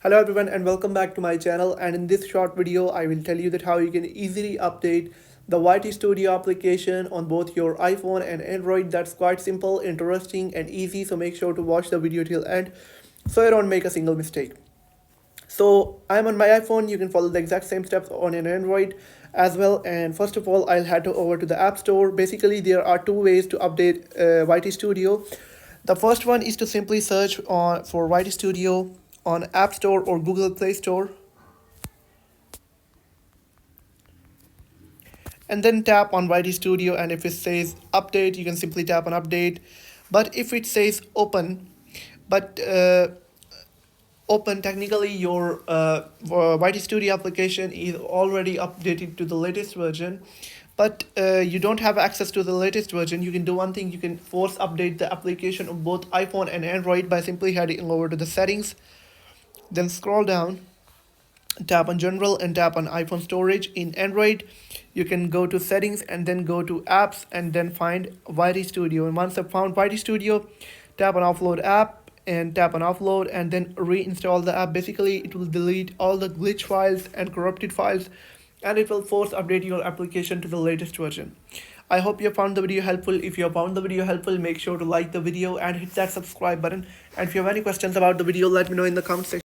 Hello everyone and welcome back to my channel, and in this short video I will tell you that how you can easily update the YT Studio application on both your iPhone and Android. That's quite simple, interesting and easy, so make sure to watch the video till end so you don't make a single mistake. So I'm on my iPhone, you can follow the exact same steps on an Android as well. And first of all, I'll head over to the App Store. Basically there are two ways to update YT Studio. The first one is to simply search for YT Studio on App Store or Google Play Store, and then tap on YT Studio, and if it says update you can simply tap on update. But if it says open, but open, technically your YT Studio application is already updated to the latest version, but you don't have access to the latest version. You can do one thing: you can force update the application on both iPhone and Android by simply heading over to the settings, then scroll down, tap on general and tap on iPhone storage. In Android you can go to settings and then go to apps and then find YT Studio, and once I've found YT Studio, tap on offload app and tap on offload and then reinstall the app. Basically it will delete all the glitch files and corrupted files, and it will force update your application to the latest version. I hope you found the video helpful. If you found the video helpful, make sure to like the video and hit that subscribe button, and if you have any questions about the video, let me know in the comment section.